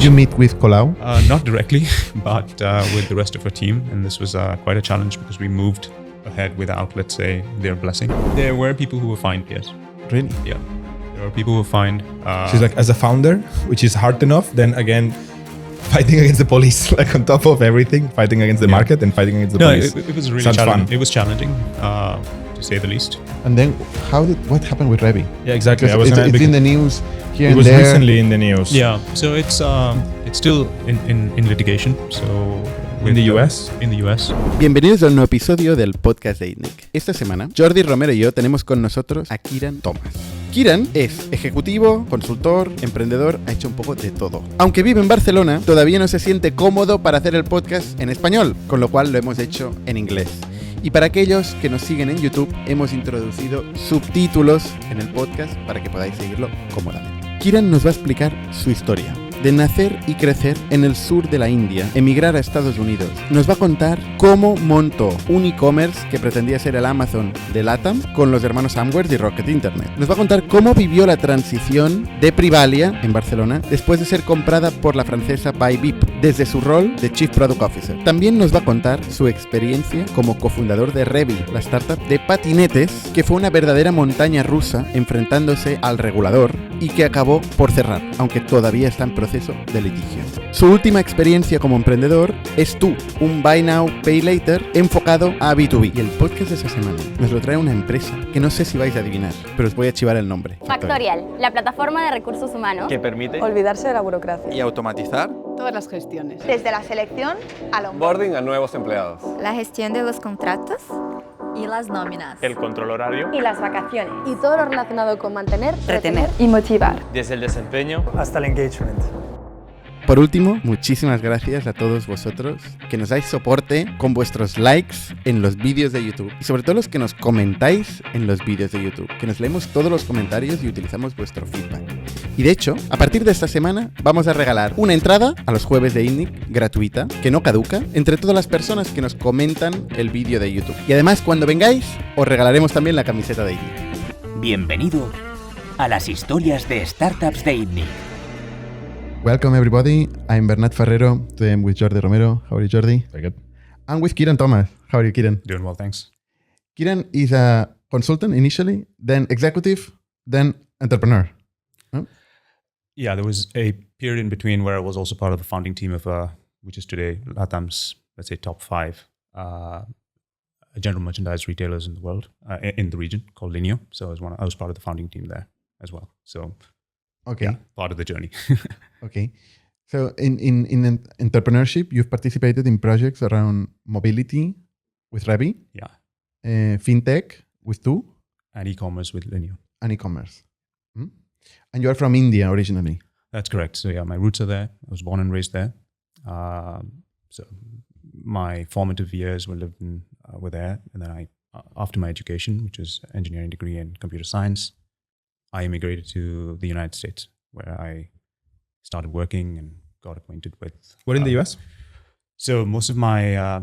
Did you meet with Colau? Not directly, but with the rest of our team. And this was quite a challenge because we moved ahead without, let's say, their blessing. There were people who were fined, yes. Really? Yeah. There were people who were fined. She's like, as a founder, which is hard enough, then again, fighting against the police, like on top of everything, fighting against the market and fighting against the police. It was really Sounds challenging. fun. It was challenging, to say the least. And then what happened with Reby? Yeah, exactly. It's in the news here it and was there. recently in the news. Yeah, so it's still in litigation. So In the US. In the US. Bienvenidos a un nuevo episodio del podcast de Itnig. Esta semana, Jordi Romero y yo tenemos con nosotros a Kiran Thomas. Kiran es ejecutivo, consultor, emprendedor, ha hecho un poco de todo. Aunque vive en Barcelona, todavía no se siente cómodo para hacer el podcast en español, con lo cual lo hemos hecho en inglés. Y para aquellos que nos siguen en YouTube, hemos introducido subtítulos en el podcast para que podáis seguirlo cómodamente. Kiran nos va a explicar su historia. De nacer y crecer en el sur de la India, emigrar a Estados Unidos. Nos va a contar cómo montó un e-commerce que pretendía ser el Amazon de LATAM con los hermanos Amwers y Rocket Internet. Nos va a contar cómo vivió la transición de Privalia en Barcelona después de ser comprada por la francesa Vivir desde su rol de Chief Product Officer. También nos va a contar su experiencia como cofundador de Reby, la startup de patinetes que fue una verdadera montaña rusa enfrentándose al regulador y que acabó por cerrar, aunque todavía está en proceso de litigio. Su última experiencia como emprendedor es Two, un Buy Now, Pay Later enfocado a B2B. Y el podcast de esa semana nos lo trae una empresa que no sé si vais a adivinar, pero os voy a chivar el nombre. Factorial, la plataforma de recursos humanos que permite olvidarse de la burocracia y automatizar todas las gestiones. Desde la selección al onboarding a nuevos empleados, la gestión de los contratos y las nóminas, el control horario y las vacaciones. Y todo lo relacionado con mantener, retener y motivar. desde el desempeño hasta el engagement. Por último, muchísimas gracias a todos vosotros que nos dais soporte con vuestros likes en los vídeos de YouTube y sobre todo los que nos comentáis en los vídeos de YouTube, que nos leemos todos los comentarios y utilizamos vuestro feedback. Y de hecho, a partir de esta semana vamos a regalar una entrada a los jueves de Itnig gratuita, que no caduca, entre todas las personas que nos comentan el vídeo de YouTube. Y además, cuando vengáis, os regalaremos también la camiseta de Itnig. Bienvenido a las historias de startups de Itnig. Welcome everybody. I'm Bernat Ferrero. Today I'm with Jordi Romero. How are you, Jordi? Very good. I'm with Kiran Thomas. How are you, Kiran? Doing well, thanks. Kiran is a consultant initially, then executive, then entrepreneur. No? Yeah, there was a period in between where I was also part of the founding team of, which is today LATAM's, let's say, top 5 general merchandise retailers in the world, in the region, called Lineo. So I was part of the founding team there as well. So, okay, yeah, part of the journey. Okay. So in entrepreneurship, you've participated in projects around mobility with Reby, fintech with Two, and e-commerce with Lineo. And e-commerce. And you're from India originally. That's correct. So yeah, my roots are there. I was born and raised there. So my formative years were there. And then after my education, which was engineering degree in computer science, I immigrated to the United States, where I started working and got acquainted with... What in the US? So most of my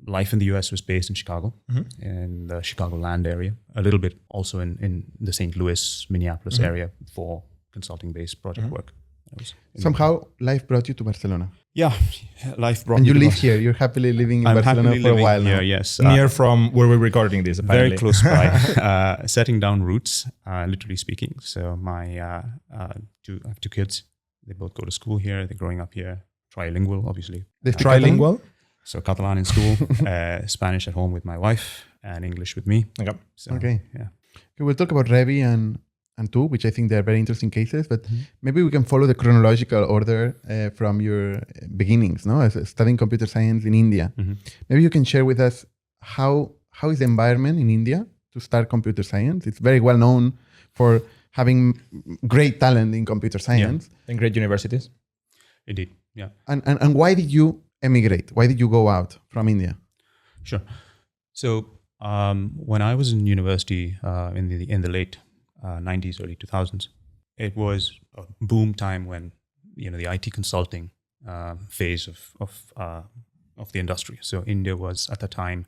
life in the US was based in Chicago, in the Chicagoland area. A little bit also in the St. Louis, Minneapolis area for consulting-based project work. Somehow life brought you to Barcelona. Yeah, life brought me to Barcelona. And you live here. You're happily living in Barcelona for a while now. Yes. Near from where we're recording this, apparently. Very close by. Setting down roots, literally speaking. So I have 2 kids. They both go to school here. They're growing up here. Trilingual, obviously. They're trilingual? So Catalan in school, Spanish at home with my wife, and English with me. Okay. So, okay. Yeah. Okay, we'll talk about Reby and Two, which I think they're very interesting cases, but maybe we can follow the chronological order from your beginnings, no? As studying computer science in India. Maybe you can share with us how is the environment in India to start computer science? It's very well known for having great talent in computer science. Yeah. And great universities. Indeed, yeah. And why did you emigrate? Why did you go out from India? Sure. So when I was in university in the late 90s, early 2000s, it was a boom time when the IT consulting phase of the industry. So India was at the time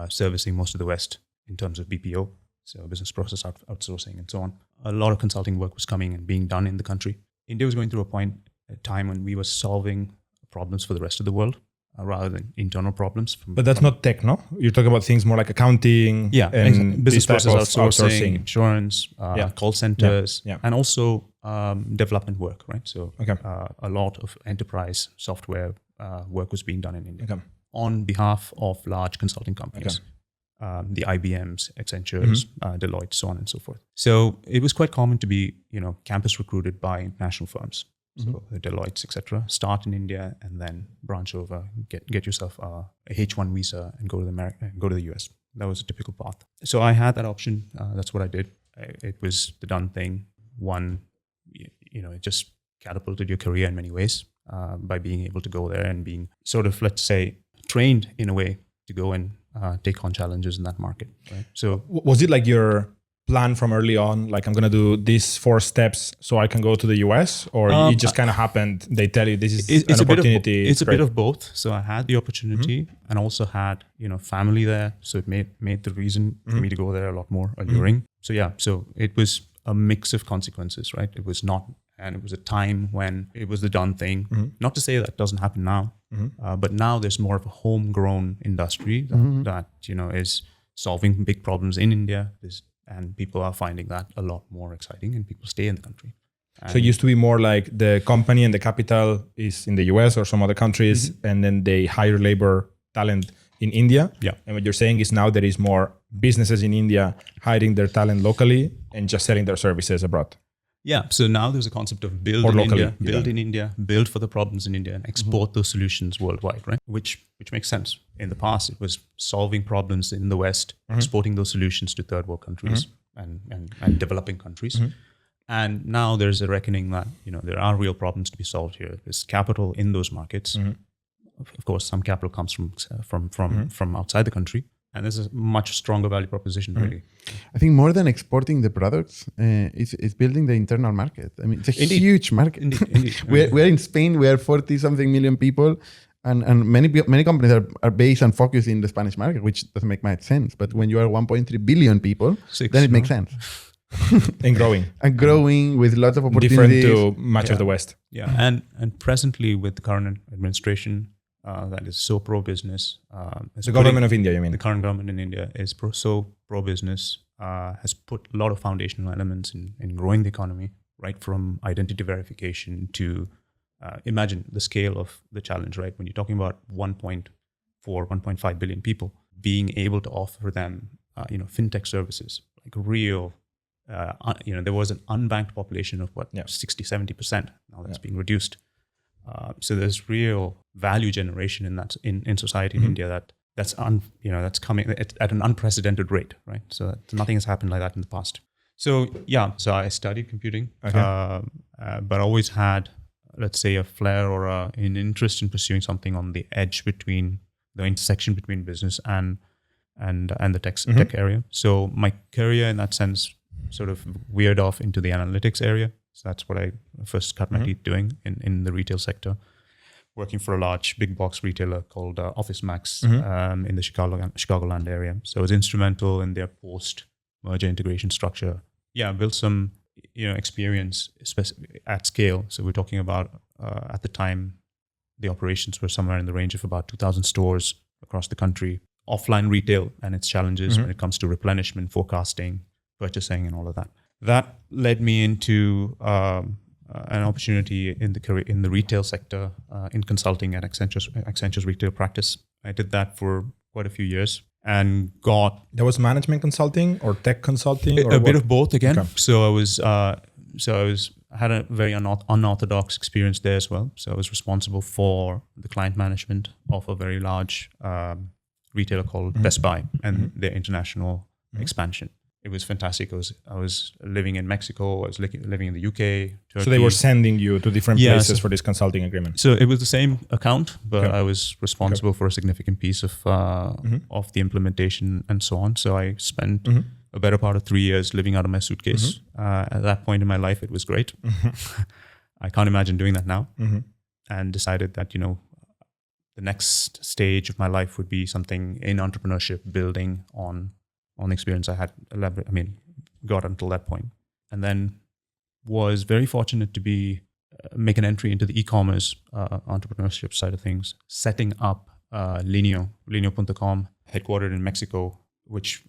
servicing most of the West in terms of BPO, so business process outsourcing and so on. A lot of consulting work was coming and being done in the country. India was going through a point a time when we were solving problems for the rest of the world rather than internal problems. But that's not tech, no? You're talking about things more like accounting, and business process outsourcing, insurance, call centers, and also development work, right? So a lot of enterprise software work was being done in India on behalf of large consulting companies. The IBMs, Accentures, Deloitte, so on and so forth. So it was quite common to be, campus recruited by international firms. So the Deloittes, etc. Start in India and then branch over, get yourself a H1 visa and go to the US. That was a typical path. So I had that option. That's what I did. It was the done thing. One, it just catapulted your career in many ways by being able to go there and being sort of, let's say, trained in a way to go and take on challenges in that market. Right? So was it like your plan from early on, like I'm going to do these 4 steps so I can go to the US, or it just kind of happened? They tell you this is an opportunity. It's a bit of both. So I had the opportunity and also had, family there. So it made the reason for me to go there a lot more alluring. So so it was a mix of consequences, right? It was not, and it was a time when it was the done thing. Not to say that doesn't happen now, but now there's more of a homegrown industry that is solving big problems in India. And people are finding that a lot more exciting, and people stay in the country. So it used to be more like the company and the capital is in the US or some other countries, and then they hire labor talent in India. Yeah. And what you're saying is now there is more businesses in India hiring their talent locally and just selling their services abroad. Yeah. So now there's a concept of build in India, build for the problems in India, and export those solutions worldwide, right? Which makes sense. In the past, it was solving problems in the West, exporting those solutions to third world countries and developing countries. And now there's a reckoning that there are real problems to be solved here. There's capital in those markets. Of course, some capital comes from outside the country. And there's a much stronger value proposition, really. I think more than exporting the products, it's building the internal market. I mean, it's a huge market. Indeed. We're in Spain. We are 40-something million people, and many companies are based and focused in the Spanish market, which doesn't make much sense. But when you are 1.3 billion people, then it makes sense. And growing. And growing with lots of opportunities. Different to much of the West. Yeah, and presently with the current administration, that is so pro-business. The government of India, you mean? The current government in India is so pro-business, has put a lot of foundational elements in growing the economy, right from identity verification to, imagine the scale of the challenge, right? When you're talking about 1.5 billion people, being able to offer them, fintech services, like real, there was an unbanked population of 60-70%. Now that's being reduced. So there's real value generation in that in society in India that's coming at an unprecedented rate, right? So nothing has happened like that in the past. So I studied computing, but always had, let's say, a flair or an interest in pursuing something on the edge between the intersection between business and the tech area. So my career in that sense sort of veered off into the analytics area. So that's what I first cut my teeth doing in the retail sector, working for a large big box retailer called Office Max in the Chicagoland area. So I was instrumental in their post-merger integration structure. Yeah, built some experience at scale. So we're talking about at the time, the operations were somewhere in the range of about 2,000 stores across the country. Offline retail and its challenges when it comes to replenishment, forecasting, purchasing, and all of that. That led me into an opportunity in the retail sector in consulting at Accenture's retail practice. I did that for quite a few years and got. That was management consulting or tech consulting, or a bit of both again. Okay. So I had a very unorthodox experience there as well. So I was responsible for the client management of a very large retailer called Best Buy and their international expansion. It was fantastic. I was living in Mexico. I was living in the UK, Turkey. So they were sending you to different places for this consulting agreement. So it was the same account, but I was responsible for a significant piece of the implementation and so on. So I spent a better part of 3 years living out of my suitcase. At that point in my life, it was great. I can't imagine doing that now. And decided that, the next stage of my life would be something in entrepreneurship, building on the experience I had got until that point. And then was very fortunate to be make an entry into the e-commerce entrepreneurship side of things, setting up Lineo.com, headquartered in Mexico,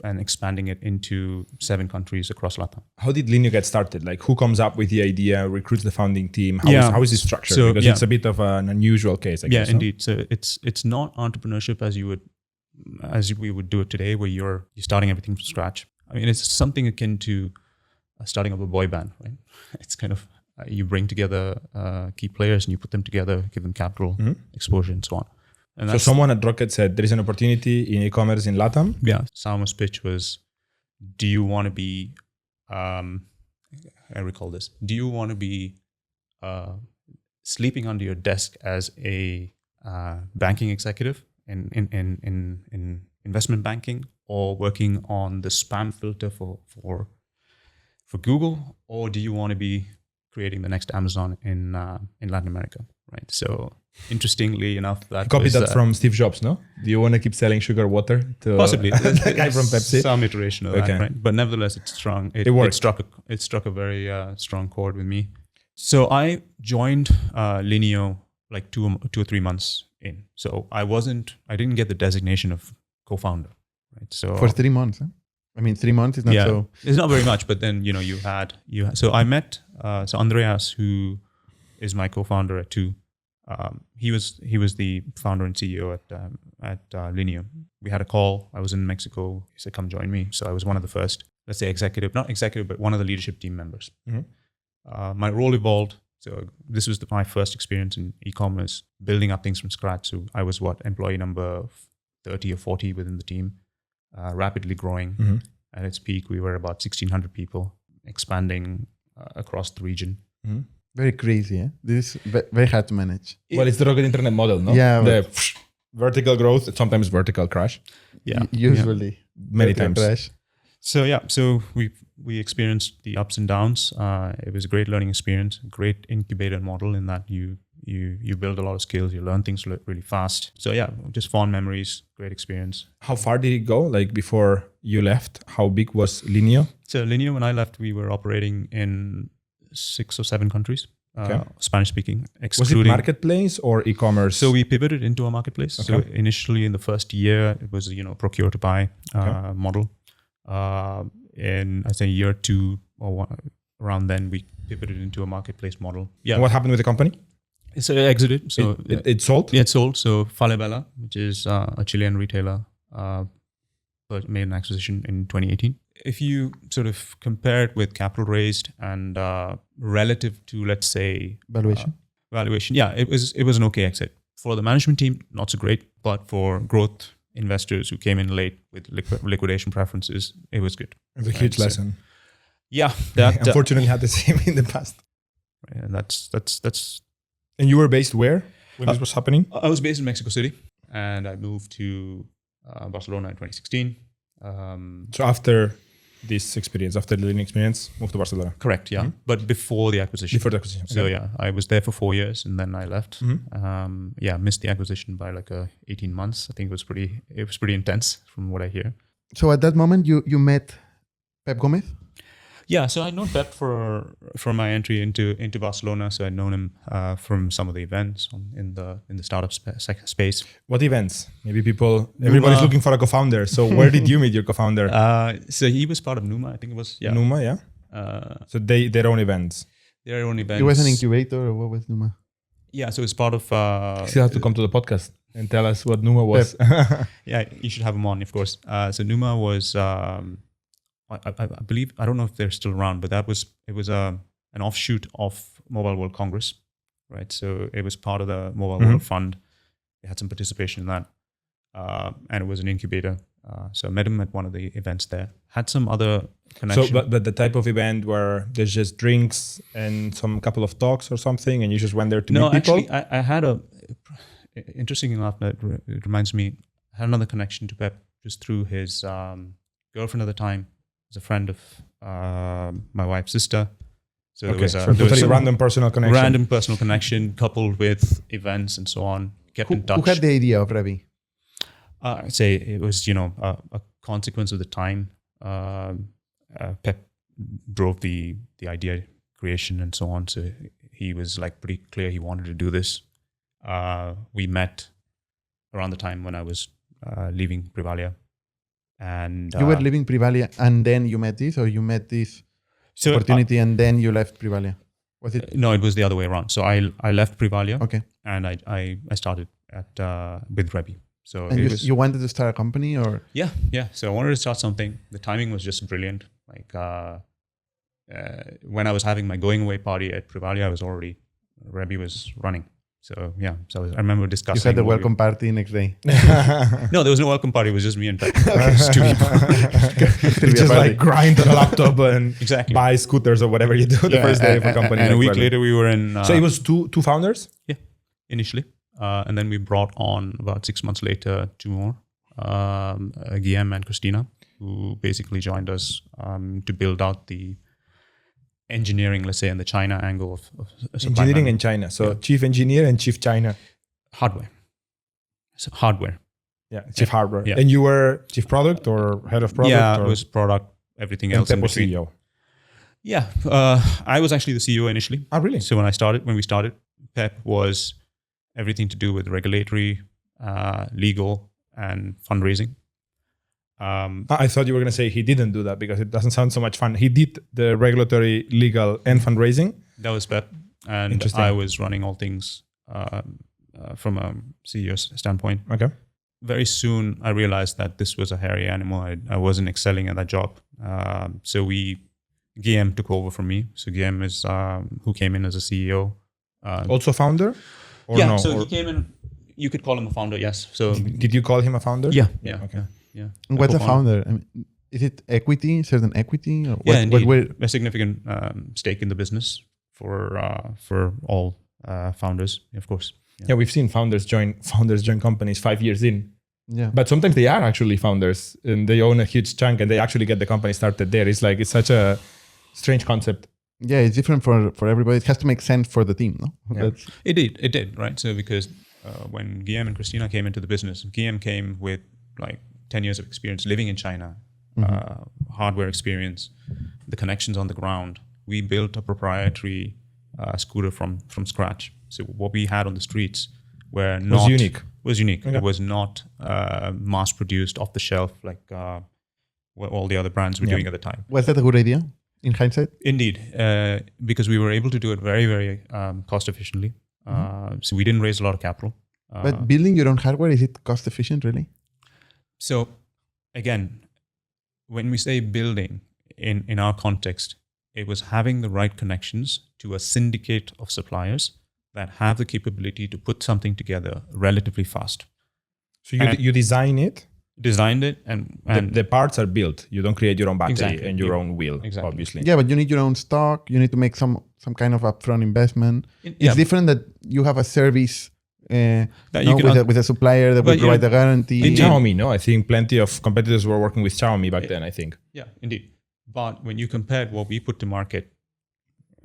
and expanding it into 7 countries across Latin. How did Lineo get started? Like, who comes up with the idea, recruits the founding team? How is it structured? So, because it's a bit of an unusual case, I guess. Yeah, indeed. So it's not entrepreneurship as we would do it today, where you're starting everything from scratch. I mean, it's something akin to starting up a boy band, right? It's kind of you bring together key players and you put them together, give them capital, exposure, and so on. And so someone at Rocket said there is an opportunity in e-commerce in LATAM. Yeah. Salma's pitch was, do you want to be, I recall this, do you want to be sleeping under your desk as a banking executive in investment banking, or working on the spam filter for Google, or do you want to be creating the next Amazon in Latin America, right? So interestingly enough, that copied that from Steve Jobs, no? Do you want to keep selling sugar water to possibly the guy from Pepsi? Some iteration of that, right? But nevertheless, it's strong. It struck a very strong chord with me. So I joined Lineo like 2 or 3 months in. So I didn't get the designation of co-founder, right? So for 3 months, huh? I mean, 3 months is not so. It's not very much, but then so I met Andreas, who is my co-founder at Two. He was the founder and CEO at Lineo. We had a call. I was in Mexico. He said, "Come join me." So I was one of the first, let's say, not executive, but one of the leadership team members. Mm-hmm. My role evolved. So this was my first experience in e-commerce, building up things from scratch. So I was employee number 30 or 40 within the team, rapidly growing. Mm-hmm. At its peak, we were about 1,600 people, expanding across the region. Mm-hmm. Very crazy, eh? This is very hard to manage. Well, it's the Rocket Internet model, no? Yeah. The vertical growth, sometimes vertical crash. Yeah. Usually. Many times. Crash. So we experienced the ups and downs. It was a great learning experience, great incubator model in that you build a lot of skills, you learn things really fast. So yeah, just fond memories, great experience. How far did it go? Like before you left, how big was Lineo? So Lineo, when I left, we were operating in 6 or 7 countries, Spanish speaking, excluding. Was it marketplace or e-commerce? So we pivoted into a marketplace. Okay. So initially in the first year, it was procure to buy model. In I think year 2 or around then, we pivoted into a marketplace model. Yeah. And what happened with the company? So it exited. So it sold? Yeah, it sold. So Falabella, which is a Chilean retailer, made an acquisition in 2018. If you sort of compare it with capital raised and relative to, let's say, valuation, yeah, it was an okay exit. For the management team, not so great, but for growth investors who came in late with liquidation preferences, it was good. It was a huge lesson. Yeah, unfortunately had the same in the past. And that's. And you were based where when this was happening? I was based in Mexico City, and I moved to Barcelona in 2016. So after this experience, after the Lineo experience, moved to Barcelona. Correct, yeah. Mm-hmm. But before the acquisition. Before the acquisition. So yeah, I was there for 4 years and then I left. Mm-hmm. Missed the acquisition by 18 months. I think it was pretty intense from what I hear. So at that moment, you met Pep Gómez? Yeah, so I'd known Pep for my entry into Barcelona. So I'd known him from some of the events in the startup space. What events? Maybe everybody's looking for a co-founder. So where did you meet your co-founder? So he was part of Numa, I think it was. Yeah. Numa, yeah. So their own events. Their own events. It was an incubator, or what was Numa? Yeah, so it's part of. You still have to come to the podcast and tell us what Numa was. Yeah, you should have him on, of course. So Numa was. I believe, I don't know if they're still around, but it was an offshoot of Mobile World Congress, right? So it was part of the Mobile World Fund. They had some participation in that, and it was an incubator. So I met him at one of the events there. Had some other connection. So, but the type of event where there's just drinks and some couple of talks or something, and you just went there to meet people? No, actually, I had interesting enough, that it reminds me, I had another connection to Pep just through his girlfriend at the time. Was a friend of my wife's sister. So there was a random personal connection coupled with events and so on. Kept in touch. Who had the idea of Reby? I'd say it was, a consequence of the time. Pep drove the idea creation and so on. So he was like pretty clear he wanted to do this. We met around the time when I was leaving Privalia. And you were leaving Privalia and then you met this, or you met this opportunity and then you left Privalia? Was it? No, it was the other way around. So I left Privalia. Okay. And I started with Reby. So and you wanted to start a company, or? Yeah. So I wanted to start something. The timing was just brilliant. Like when I was having my going away party at Privalia, Reby was running. So yeah, I remember discussing. You had the welcome party next day. No, there was no welcome party. It was just me and Pep. Just two people. You just like grind on a laptop and exactly. buy scooters or whatever you do the first day of a company. And a week later, we were in. So it was two founders? Yeah, initially. And then we brought on about 6 months later 2 more, Guillaume and Christina, who basically joined us to build out the engineering, let's say, and the China angle of engineering in China. So chief engineer and chief China. Hardware. So hardware. Yeah, chief hardware. Yeah. And you were chief product or head of product? Yeah, or? it was product, everything else in between. CEO. Yeah, I was actually the CEO initially. Oh, really? So when we started, Pep was everything to do with regulatory, legal, and fundraising. I thought you were going to say he didn't do that because it doesn't sound so much fun. He did the regulatory, legal, and fundraising. That was Pep. And I was running all things from a CEO's standpoint. Okay. Very soon, I realized that this was a hairy animal. I wasn't excelling at that job. So Guillaume took over from me. So Guillaume is who came in as a CEO. Also founder? Or yeah, no? So he came in. You could call him a founder, yes. So did you call him a founder? Yeah. Okay. Yeah. And what's a founder? I mean, is it equity, certain equity? Or indeed. A significant stake in the business for all founders, of course. Yeah, we've seen founders join companies 5 years in. Yeah. But sometimes they are actually founders and they own a huge chunk and they actually get the company started there. It's such a strange concept. Yeah, it's different for everybody. It has to make sense for the team, no? Yeah. It did, right? So because when Guillaume and Christina came into the business, Guillaume came with like 10 years of experience living in China, hardware experience, the connections on the ground. We built a proprietary scooter from scratch. So what we had on the streets was unique. Okay. It was not mass produced off the shelf like what all the other brands were doing at the time. Was that a good idea in hindsight? Indeed, because we were able to do it very, very cost efficiently. So we didn't raise a lot of capital. But building your own hardware, is it cost efficient really? So again, when we say building in our context, it was having the right connections to a syndicate of suppliers that have the capability to put something together relatively fast. So you designed it and the parts are built. You don't create your own battery and your own wheel, obviously. Yeah, but you need your own stock. You need to make some kind of upfront investment. It's different that you have a service with a supplier that will provide the guarantee. In Xiaomi, no? I think plenty of competitors were working with Xiaomi back then, I think. Yeah, indeed. But when you compared what we put to market,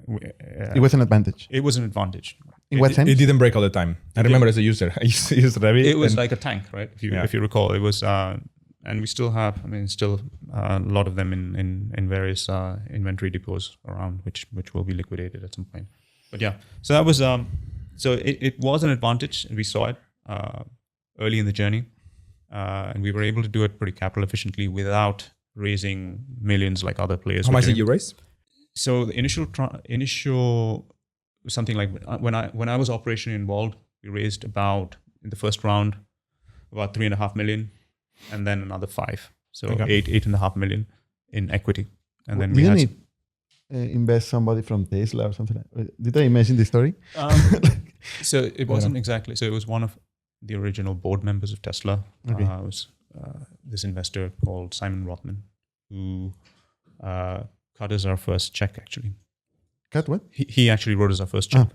it was an advantage. It was an advantage. In what sense? It didn't break all the time. I remember as a user, I used to use Reby. It was like a tank, right? If you recall, it was, and we still have, a lot of them in various inventory depots around, which will be liquidated at some point. But yeah, so that was, so it was an advantage, and we saw it early in the journey, and we were able to do it pretty capital efficiently without raising millions like other players. How much did you raise? So the initial something like when I was operationally involved, we raised about in the first round about 3.5 million, and then another 5, so 8.5 million in equity, and then we had invest somebody from Tesla or something like that. Did I mention this story? So it wasn't exactly. So it was one of the original board members of Tesla. Okay. It was this investor called Simon Rothman, who cut us our first check, actually. Cut what? He actually wrote us our first check.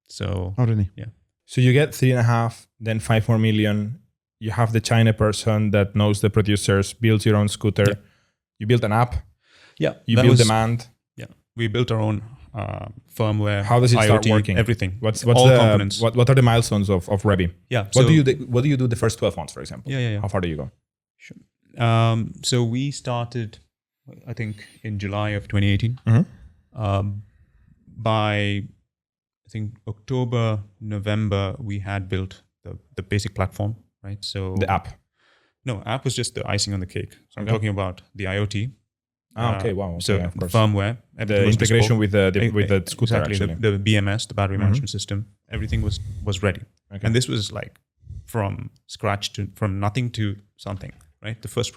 So, really? Yeah. So you get 3.5, then 5 more million. You have the China person that knows the producers, builds your own scooter. Yeah. You build an app. Yeah. You build demand. Yeah. We built our own firmware. How does it IoT, start working? Everything. What's all the components. What are the milestones of Reby? Yeah. What do you do the first 12 months, for example? Yeah. How far do you go? Sure. So we started, I think, in July of 2018. by, I think, October, November, we had built the basic platform, right? So The app. No, app was just the icing on the cake. So I'm talking about the IoT. Okay, wow. Okay, So of course. firmware. The integration with the scooter, exactly, actually. the BMS, the battery management system, everything was ready. Okay. And this was like from scratch from nothing to something, right? The first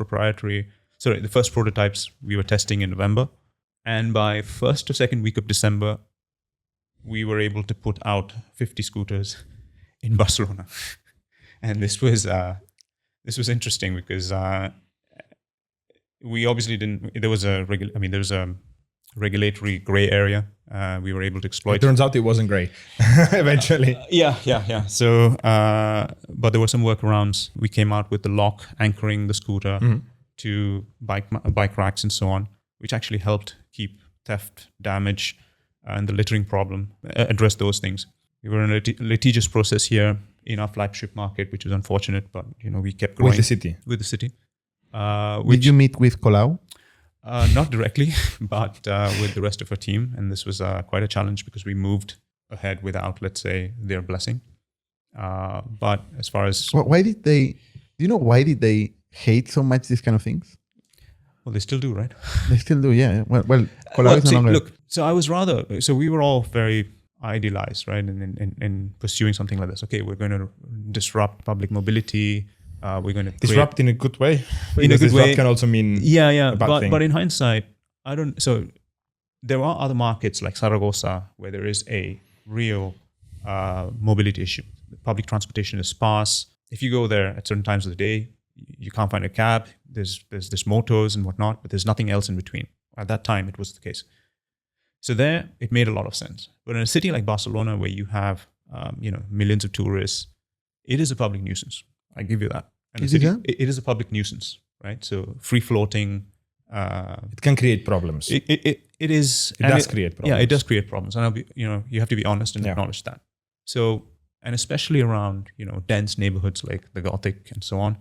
prototypes we were testing in November. And by first or second week of December, we were able to put out 50 scooters in Barcelona. And this was interesting because we obviously didn't. There was a regulatory gray area. We were able to exploit. It turns out it wasn't gray eventually. Yeah. So, but there were some workarounds. We came out with the lock anchoring the scooter to bike racks and so on, which actually helped keep theft, damage, and the littering problem, address those things. We were in a litigious process here in our flagship market, which was unfortunate, but we kept growing. With the city. Did you meet with Colau? Not directly, but with the rest of our team. And this was quite a challenge because we moved ahead without, let's say, their blessing. But as far as... Why did they hate so much these kind of things? Well, they still do, right? They still do, yeah. Well, Colau is no longer... Look, so we were all very idealized, right? In pursuing something like this. Okay, we're going to disrupt public mobility. We're going to disrupt in a good way. In a good way can also mean a bad thing. But in hindsight, So there are other markets like Zaragoza where there is a real mobility issue. Public transportation is sparse. If you go there at certain times of the day, you can't find a cab. There's motos and whatnot, but there's nothing else in between. At that time, it was the case. So there, it made a lot of sense. But in a city like Barcelona, where you have millions of tourists, it is a public nuisance. I give you that. And it is a public nuisance, right? So free floating. It can create problems. It does create problems. Yeah, it does create problems, and you have to be honest and acknowledge that. So, and especially around dense neighborhoods like the Gothic and so on,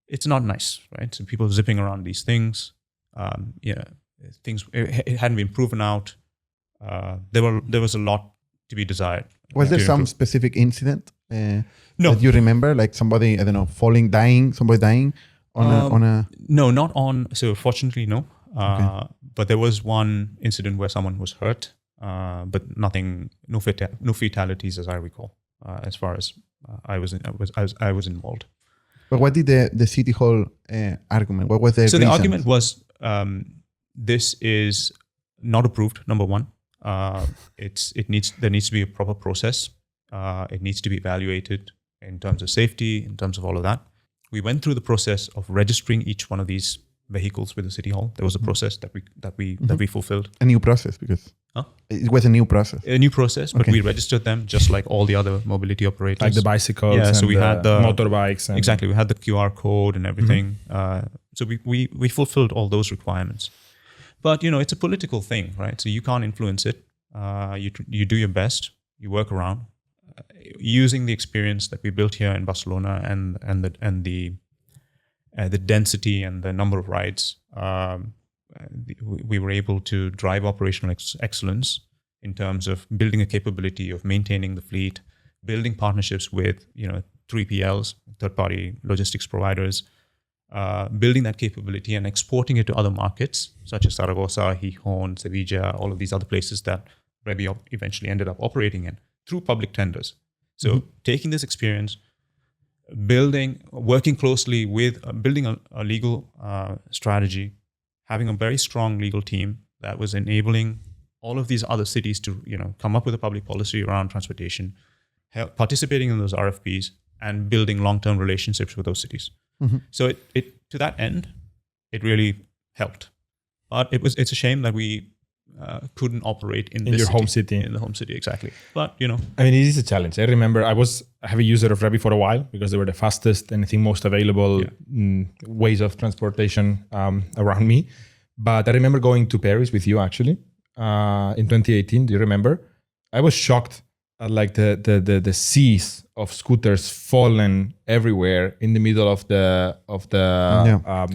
it's not nice, right? So people zipping around these things. Things it hadn't been proven out. There was a lot to be desired. Was there some specific incident? No. That you remember, like somebody, I don't know, somebody dying on a... No, not on... So fortunately, no. But there was one incident where someone was hurt, but no fatalities as I recall, as far as I was involved. But what did the city hall argument? What was the reasons? The argument was this is not approved, number one. There needs to be a proper process. It needs to be evaluated in terms of safety, in terms of all of that. We went through the process of registering each one of these vehicles with the city hall. There was a process that we fulfilled. A new process because it was a new process. A new process, but we registered them just like all the other mobility operators, like the bicycles. Yeah, so we had the motorbikes. Exactly, we had the QR code and everything. So we fulfilled all those requirements. But it's a political thing, right? So you can't influence it. You do your best. You work around. Using the experience that we built here in Barcelona and the density and the number of rides, we were able to drive operational excellence in terms of building a capability of maintaining the fleet, building partnerships with 3PLs, third-party logistics providers, building that capability and exporting it to other markets such as Zaragoza, Gijón, Sevilla, all of these other places that Reby eventually ended up operating in through public tenders. So taking this experience, working closely with building a legal strategy, having a very strong legal team that was enabling all of these other cities to come up with a public policy around transportation, participating in those RFPs and building long-term relationships with those cities. So it to that end, it really helped. But it's a shame that we couldn't operate in your home city. In the home city, exactly. But I mean, it is a challenge. I remember I was a heavy user of Reby for a while because they were the fastest and I think most available ways of transportation around me. But I remember going to Paris with you actually in 2018. Do you remember? I was shocked at like the seas of scooters fallen everywhere in the middle of the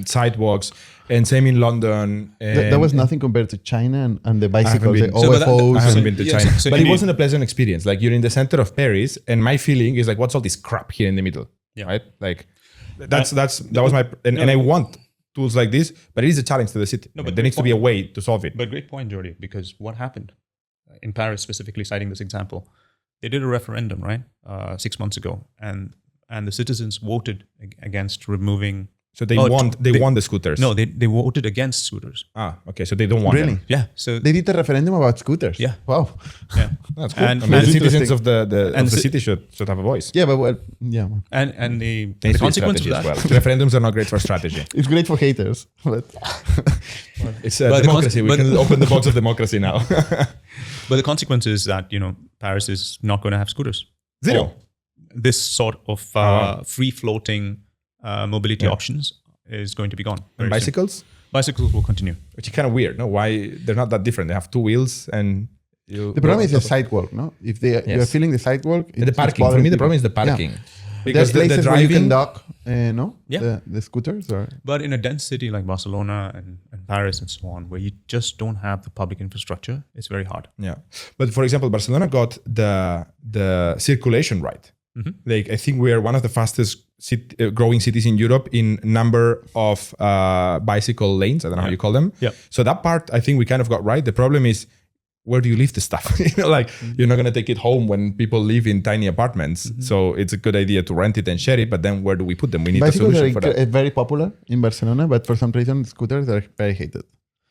sidewalks, and same in London. That was nothing compared to China and the bicycles, the I OFOs. haven't been to China, but it indeed. wasn't a pleasant experience. Like, you're in the center of Paris, and my feeling is like, what's all this crap here in the middle? Yeah. Right? Like, that was my and I want tools like this, but it is a challenge to the city. No, but there needs to be a way to solve it. But great point, Jordi, because what happened in Paris, specifically citing this example, they did a referendum, right, 6 months ago, and the citizens voted against removing. So they want the scooters. No, they voted against scooters. Okay. So they don't want Really? them. Yeah. So They did a referendum about scooters. Yeah. Wow. yeah, That's cool. And- I mean, and the citizens interesting. of the ci- city should have a voice. Yeah, but well, yeah. and the Needs to be consequence of strategy that. as well. Referendums are not great for strategy. It's great for haters, but It's But the democracy. We but- can open the box of democracy now. But the consequence is that Paris is not going to have scooters. Zero. Or this sort of free floating mobility options is going to be gone. And very soon. bicycles, Bicycles will continue. which is kind of weird. No, why they're not that different? They have two wheels, and the problem is the sidewalk, no? If you're Yes. feeling the sidewalk, the parking. For me, the problem is the parking. Yeah. Because There's places where you can driving. dock, no? Yeah. The scooters or But in a dense city like Barcelona and Paris and so on, where you just don't have the public infrastructure, it's very hard. Yeah, but for example, Barcelona got the circulation right. Like, I think we are one of the fastest growing cities in Europe in number of bicycle lanes. I don't know how you call them. Yeah. So that part, I think we kind of got right. The problem is, where do you leave the stuff? You're not going to take it home when people live in tiny apartments. So it's a good idea to rent it and share it. But then where do we put them? We need a bicycles solution for that. very popular in Barcelona, but for some reason, scooters are very hated.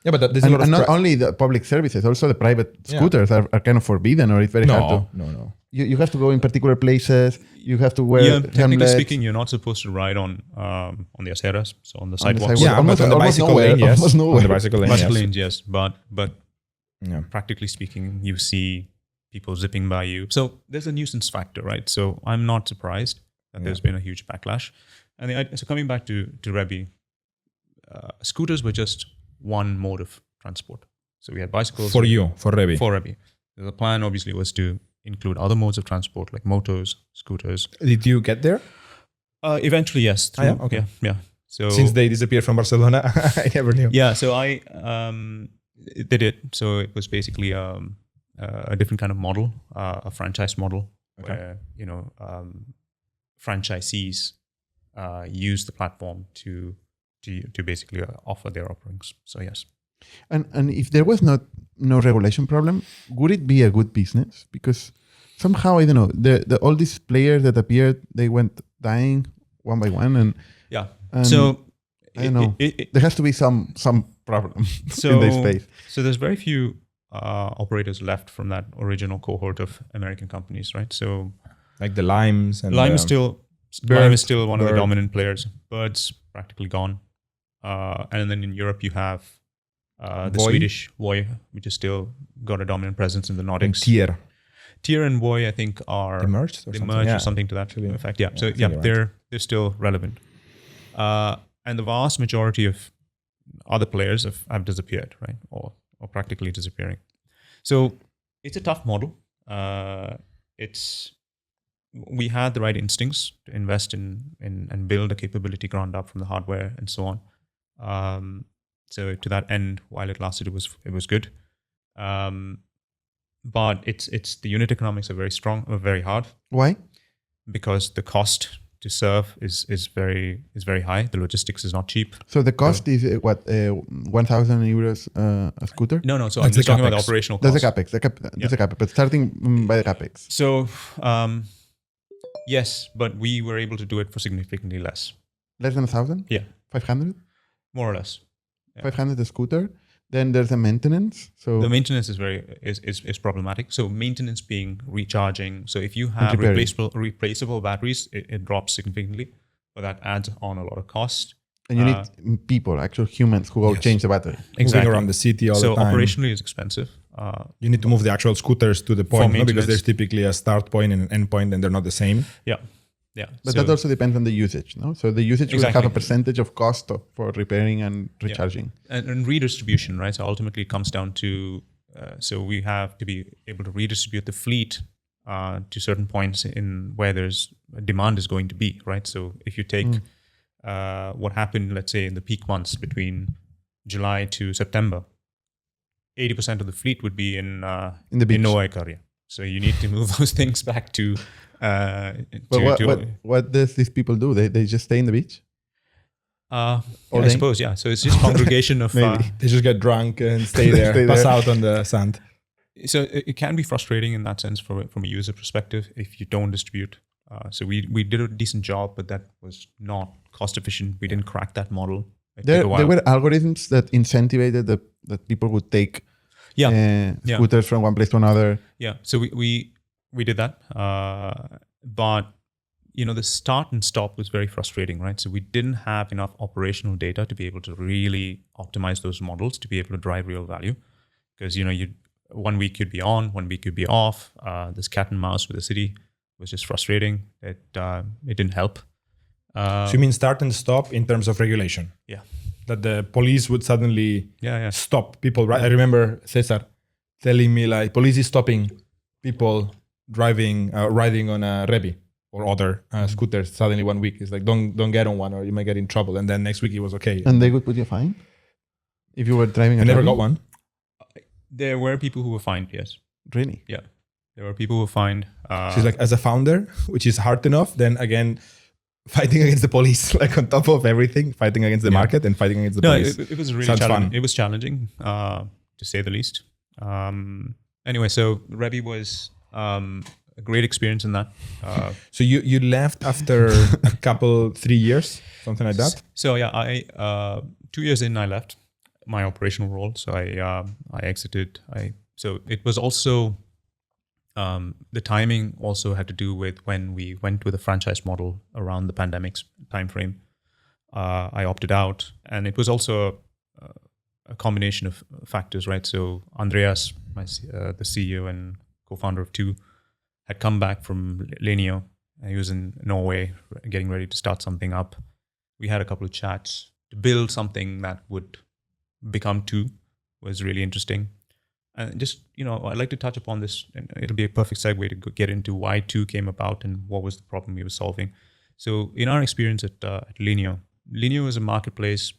Yeah, but there's a lot of And not only the public services, also the private Yeah. scooters are kind of forbidden, or it's very hard to. No. You have to go in particular places. You have to wear Technically helmets. speaking, you're not supposed to ride on the aceras, so on the sidewalks. sidewalk. Yeah, Almost- but on the almost bicycle nowhere, lane, yes. almost On nowhere. the bicycle lane, Bicycle yes. lanes, yes, but Yeah. practically speaking, you see people zipping by you. So there's a nuisance factor, right? So I'm not surprised that there's been a huge backlash. And so coming back to Reby, scooters were just one mode of transport. So we had bicycles For Reby. For Reby. The plan obviously was to include other modes of transport like motors, scooters. Did you get there? Eventually, yes. yeah? Okay. Yeah. So Since they disappeared from Barcelona, I never knew. yeah, so they did. So it was basically a different kind of model, a franchise model, where franchisees use the platform to basically offer their offerings. So yes. And if there was no regulation problem, would it be a good business? Because somehow, I don't know, the all these players that appeared, they went dying one by one, and Yeah. And So I don't know. There has to be some problem in this space. So there's very few operators left from that original cohort of American companies, right? So Like the Limes and Lime is still one of the Bird. dominant players. Bird's practically gone. And then in Europe you have the Voi. Swedish Voi, which has still got a dominant presence in the Nordics. Tier. Tier and Voi, I think, are They merged or they something? merged Yeah. or something to that Actually, effect. Yeah. yeah, So I think yeah, you're they're still relevant. And the vast majority of other players have disappeared, right? Or practically disappearing. So it's a tough model. We had the right instincts to invest in and build a capability ground up from the hardware and so on. So to that end, while it lasted, it was good. But it's the unit economics are very strong, or very hard, Why? because the cost to serve is very high. The logistics is not cheap. So the cost is 1,000 euros a scooter? No. So That's I'm just the talking about the capex. operational That's cost. the capex. That's the capex. But starting by the capex. So yes, but we were able to do it for significantly less. Less than 1,000? Yeah, 500? more or less. Yeah. 500 a scooter. Then there's a maintenance. So The maintenance is problematic. So maintenance being recharging. So if you have repairing. replaceable batteries, it drops significantly, but that adds on a lot of cost. and you need people, actual humans who go change the battery. Moving around the city all So the time. operationally it's expensive. You need to move the actual scooters to the point, no? Because maintenance. there's typically a start point and an end point, and they're not the same. Yeah. But So- that also depends on the usage, no? So the usage will have Exactly. a percentage of cost for repairing and recharging. and redistribution, right? So ultimately it comes down to, so we have to be able to redistribute the fleet to certain points in where there's demand is going to be, right? So if you take what happened, let's say in the peak months between July to September, 80% of the fleet would be in the beach. in Nova Ikaria. So you need to move those things back to. What does these people do? They just stay in the beach? I suppose, yeah. So it's just congregation of. They just get drunk and stay there, pass out on the sand. So it can be frustrating in that sense from a user perspective if you don't distribute. So we did a decent job, but that was not cost efficient. We didn't crack that model. There were algorithms that incentivized that people would take scooters from one place to another. Yeah, so we did that. But, the start and stop was very frustrating, right? So we didn't have enough operational data to be able to really optimize those models to be able to drive real value. Because, 1 week you'd be on, 1 week you'd be off. This cat and mouse with the city was just frustrating. It didn't help. So you mean start and stop in terms of regulation? Yeah. That the police would suddenly stop people, right? I remember Cesar telling me like police is stopping people riding on a Reby or other scooters. Suddenly 1 week, it's like don't get on one or you might get in trouble. And then next week it was okay. And they would put you a fine if you were driving. I never got one. There were people who were fined. Yes. Really? Yeah. There were people who were fined. She's like, as a founder, which is hard enough, then again, fighting against the police, like on top of everything, fighting against the market and fighting against the police. It was really Sounds challenging. fun. It was challenging, to say the least. Anyway, so Reby was a great experience in that. So you left after a couple, 3 years, something like that? So yeah, I 2 years in, I left my operational role. So I exited. So it was also, the timing also had to do with when we went with a franchise model around the pandemic's timeframe. I opted out, and it was also a combination of factors, right? So Andreas, the CEO and co-founder of Two, had come back from Lineo. He was in Norway getting ready to start something up. We had a couple of chats to build something that would become Two. Was really interesting. And just, I'd like to touch upon this, and it'll be a perfect segue to get into why Two came about and what was the problem we were solving. So in our experience at Lineo is a marketplace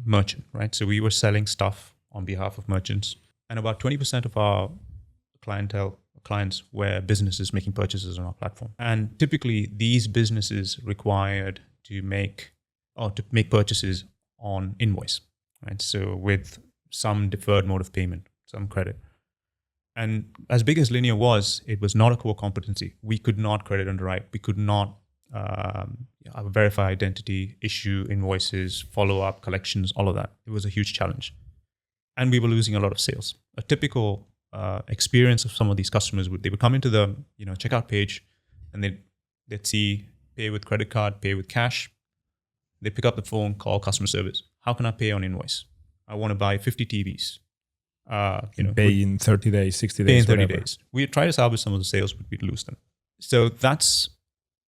merchant, right? So we were selling stuff on behalf of merchants, and about 20% of our clients were businesses making purchases on our platform. And typically these businesses required to make purchases on invoice, right? So with some deferred mode of payment, some credit. And as big as Lineo was, it was not a core competency. We could not credit underwrite. We could not verify identity, issue invoices, follow up, collections, all of that. It was a huge challenge. And we were losing a lot of sales. A typical experience of some of these customers they would come into the checkout page, and they'd see pay with credit card, pay with cash. They pick up the phone, call customer service. How can I pay on invoice? I want to buy 50 TVs. Pay in 30 days, 60 days. Pay in 30 whatever. days. We try to salvage some of the sales, but we'd lose them. So that's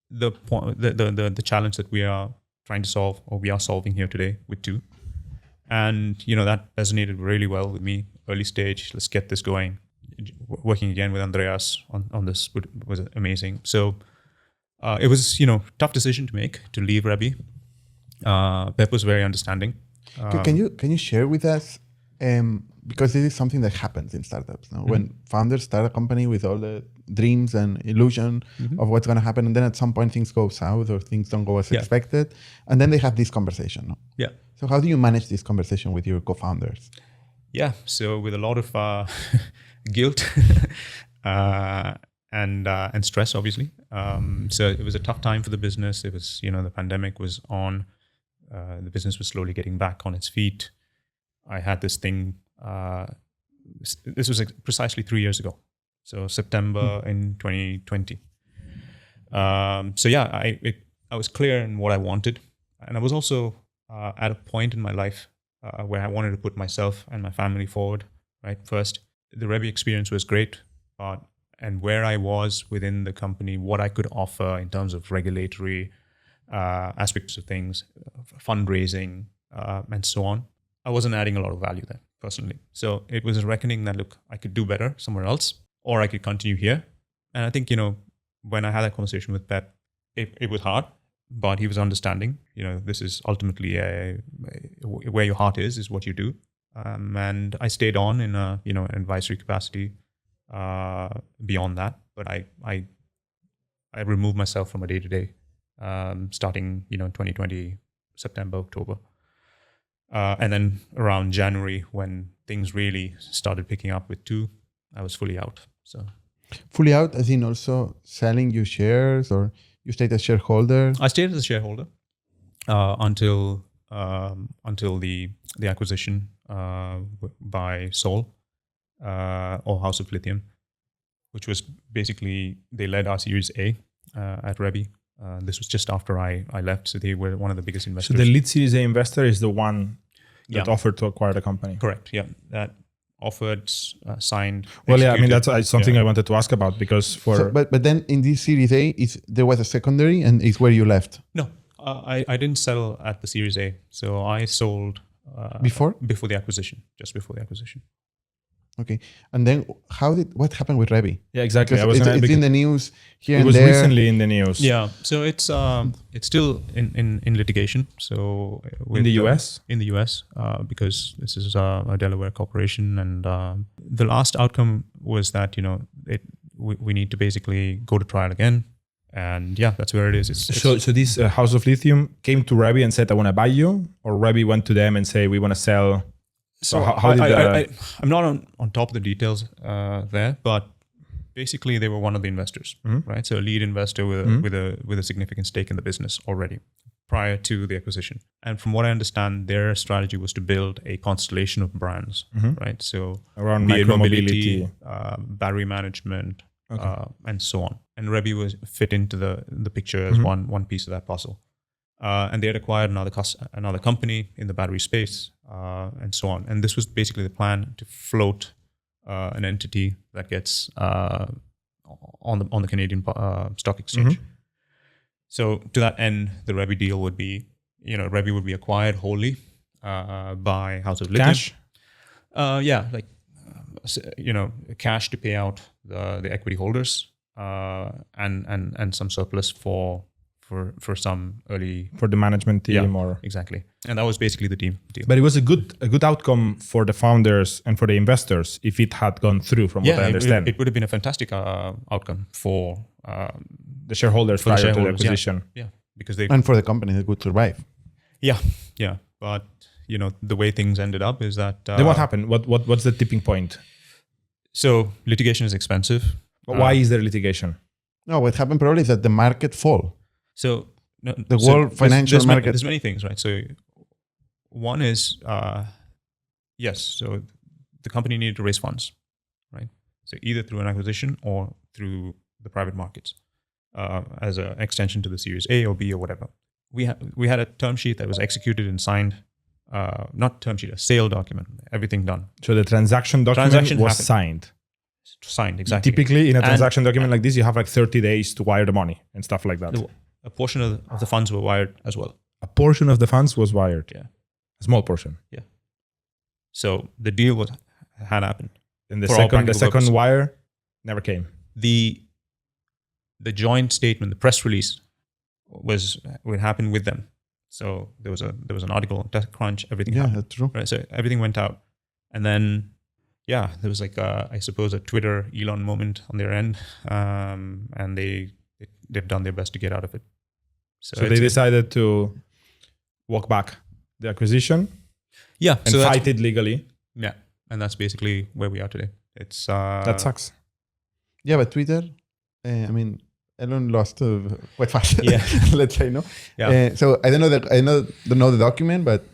the point, the challenge that we are trying to solve, or we are solving here today with Two. And that resonated really well with me. Early stage, let's get this going. Working again with Andreas on this was amazing. So it was tough decision to make to leave Reby. Pep was very understanding. Can you share with us? Because this is something that happens in startups. No? Mm-hmm. When founders start a company with all the dreams and illusion of what's going to happen, and then at some point things go south or things don't go as expected, and then they have this conversation. No? Yeah. So how do you manage this conversation with your co-founders? Yeah. So with a lot of guilt and stress, obviously. So it was a tough time for the business. It was the pandemic was on. The business was slowly getting back on its feet. I had this thing. This was precisely 3 years ago. So September in 2020. So yeah, I was clear in what I wanted, and I was also at a point in my life where I wanted to put myself and my family forward. Right, first, the Reby experience was great, and where I was within the company, what I could offer in terms of regulatory aspects of things, fundraising, and so on. I wasn't adding a lot of value there, personally. So it was a reckoning that, look, I could do better somewhere else, or I could continue here, And I think, when I had that conversation with Pep, it was hard, but he was understanding. This is ultimately where your heart is what you do. And I stayed on in a, an advisory capacity beyond that. But I removed myself from a day-to-day starting, 2020, September, October. And then around January, when things really started picking up with Two, I was fully out. So fully out, as in also selling your shares, or you stayed as shareholder? I stayed as a shareholder until the acquisition by Sol or House of Lithium, which was basically, they led our Series A at Reby. This was just after I left, so they were one of the biggest investors. So the lead Series A investor is the one that offered to acquire the company. Correct. Yeah, that offered, signed. Well, yeah, I mean that's something I wanted to ask about because but then in this Series A, there was a secondary, and it's where you left. No, I didn't sell at the Series A, so I sold before the acquisition, just before the acquisition. Okay, and then what happened with Reby? Yeah, exactly. It's in the news here and there. It was recently in the news. Yeah, so it's still in litigation. So in the US, because this is a Delaware corporation, and the last outcome was that we need to basically go to trial again, and that's where it is. So this House of Lithium came to Reby and said, "I want to buy you," or Reby went to them and say, "We want to sell." So I'm not on top of the details there, but basically they were one of the investors, right? So a lead investor with a significant stake in the business already prior to the acquisition. And from what I understand, their strategy was to build a constellation of brands, right? So around micromobility, battery management, and so on. And Reby was fit into the picture as one piece of that puzzle. And they had acquired another company in the battery space, and so on. And this was basically the plan to float an entity that gets on the Canadian stock exchange. So to that end, the Reby deal would be, Reby would be acquired wholly by House of Lithium. Cash? Cash to pay out the equity holders, and some surplus for some early for the management team or exactly, and that was basically the deal. But it was a good outcome for the founders and for the investors if it had gone through, from what I understand. It would have been a fantastic outcome for the shareholders prior to the acquisition. Yeah, because and for the company that would survive. Yeah, but the way things ended up is that then what happened? What's the tipping point? So litigation is expensive. But why is there litigation? No, what happened probably is that the market fall. So the world financial market. There's many things, right? So one is, so the company needed to raise funds, right? So either through an acquisition or through the private markets as an extension to the Series A or B or whatever. We had a term sheet that was executed and signed, not term sheet, a sale document, everything done. So the transaction document was signed. Signed, exactly. Typically in a transaction document like this, you have like 30 days to wire the money and stuff like that. A portion of the funds were wired as well. A portion of the funds was wired? Yeah. A small portion? Yeah. So the deal had happened. And the second wire never came? The joint statement, the press release would happen with them. So there was an article on TechCrunch, everything happened. Yeah, that's true. Right, so everything went out. And then, there was I suppose a Twitter Elon moment on their end. And they've done their best to get out of it. So they decided to walk back the acquisition, and fight it legally. Yeah, and that's basically where we are today. It's that sucks. Yeah, but Twitter, Elon lost quite fast. Yeah, let's say no. Yeah. So I don't know the document, but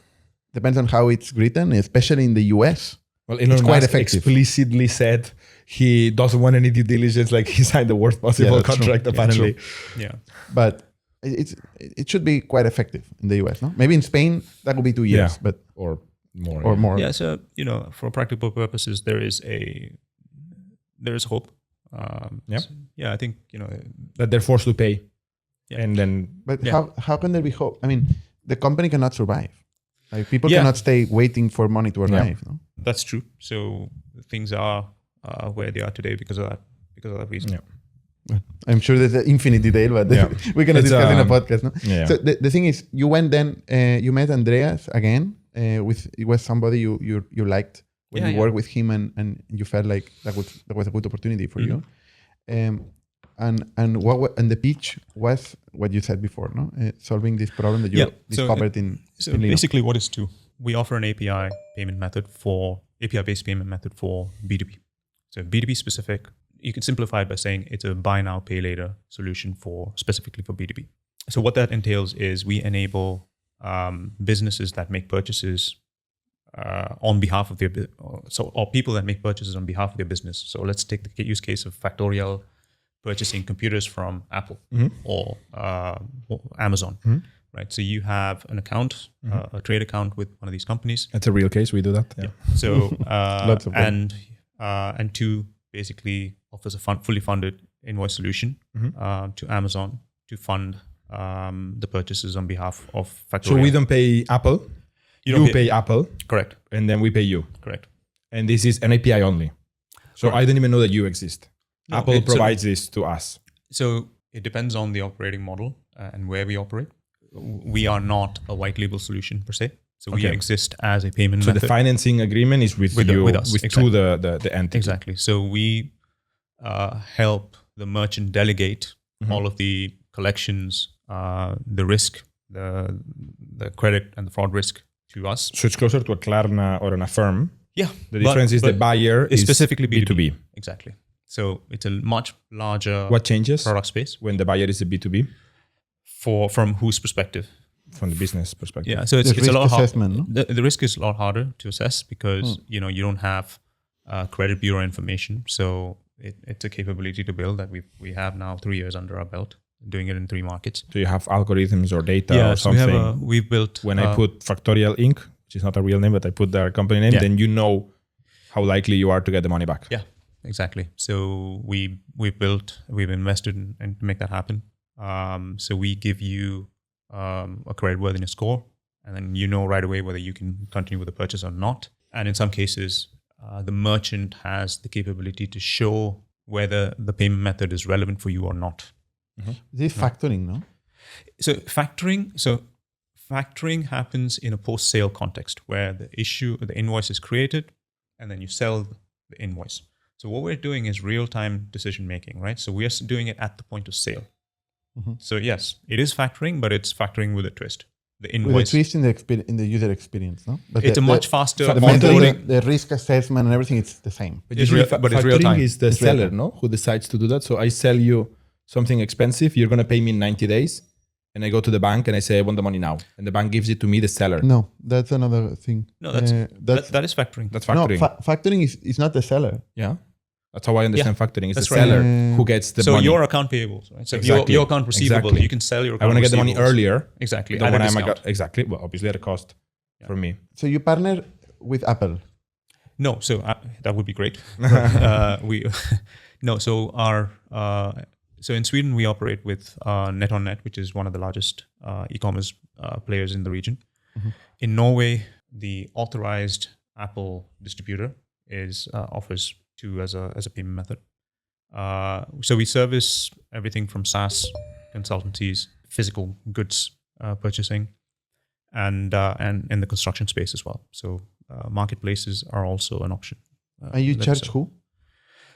depends on how it's written, especially in the US. Well, Elon Musk explicitly said he doesn't want any due diligence. Like he signed the worst possible contract, apparently. Yeah, but it should be quite effective in the US, no? Maybe in Spain that would be 2 years, but or more. Yeah, so for practical purposes, there is hope. I think that they're forced to pay, and then. But how can there be hope? I mean, the company cannot survive. Like people cannot stay waiting for money to arrive. No? That's true. So things are where they are today because of that reason. Yeah. I'm sure there's infinite detail, but we cannot discuss in a podcast. No? Yeah. So the thing is, you went then, you met Andreas again. It was somebody you liked when you worked with him, and you felt like that was a good opportunity for you. And the pitch was what you said before, no? Solving this problem that you discovered in Lineo. Basically, what is Two? We offer an API payment method API-based payment method for B2B. So B2B specific. You can simplify it by saying it's a buy now, pay later solution specifically for B2B. So what that entails is we enable businesses that make purchases on behalf of their or people that make purchases on behalf of their business. So let's take the use case of Factorial purchasing computers from Apple or Amazon. Right. So you have an account, a trade account with one of these companies. That's a real case. We do that. Yeah. So Lots of and Two basically offers a fully funded invoice solution to Amazon to fund the purchases on behalf of Factorial. So we don't pay Apple. You pay Apple. Correct. And then we pay you. Correct. And this is an API only. So I don't even know that you exist. No, Apple provides this to us. So it depends on the operating model and where we operate. We are not a white label solution per se. So we exist as a payment method. So the financing agreement is with you, with us. with Exactly. Two, the entity. Exactly. So we help the merchant delegate all of the collections, the risk, the credit and the fraud risk to us. So it's closer to a Klarna or an Affirm. Yeah. The difference is the buyer is specifically B2B. Exactly. So it's a much larger What changes product space. when the buyer is a B2B? From whose perspective? From the business perspective. Yeah, so it's a lot assessment, harder. The risk is a lot harder to assess because you don't have credit bureau information. So it's a capability to build that we have now 3 years under our belt, doing it in 3 markets. Do you have algorithms or data or something? We've built. When I put Factorial Inc., which is not a real name, but I put their company name, then you know how likely you are to get the money back. Yeah, exactly. So we've invested in to make that happen. So we give you a creditworthiness score, and then you know right away whether you can continue with the purchase or not. And in some cases, the merchant has the capability to show whether the payment method is relevant for you or not. This is factoring, no? So factoring happens in a post-sale context where the invoice is created, and then you sell the invoice. So what we're doing is real-time decision making, right? So we are doing it at the point of sale. So yes, it is factoring, but it's factoring with a twist. The invoice. With a twist in the user experience, no? But it's a much faster onboarding. The risk assessment and everything, it's the same. But it's real time. Is the seller, real-time. no? Who decides to do that. So I sell you something expensive. You're going to pay me in 90 days. And I go to the bank and I say, I want the money now. And the bank gives it to me, the seller. No, that's another thing. No, that is factoring. That's factoring. No, factoring is not the seller. Yeah. That's how I understand factoring. It's That's the right. seller who gets the money. So your account payables, right? So Exactly. your account receivable, you can sell your account I want to get the money receivables. earlier. Exactly. Than At when a I'm discount. exactly. Well, obviously at a cost for me. So you partner with Apple. No, so that would be great. So in Sweden we operate with Net, which is one of the largest e-commerce players in the region. In Norway, the authorized Apple distributor offers Two as a payment method. So we service everything from SaaS consultancies, physical goods purchasing, and in the construction space as well. So marketplaces are also an option. And you charge who?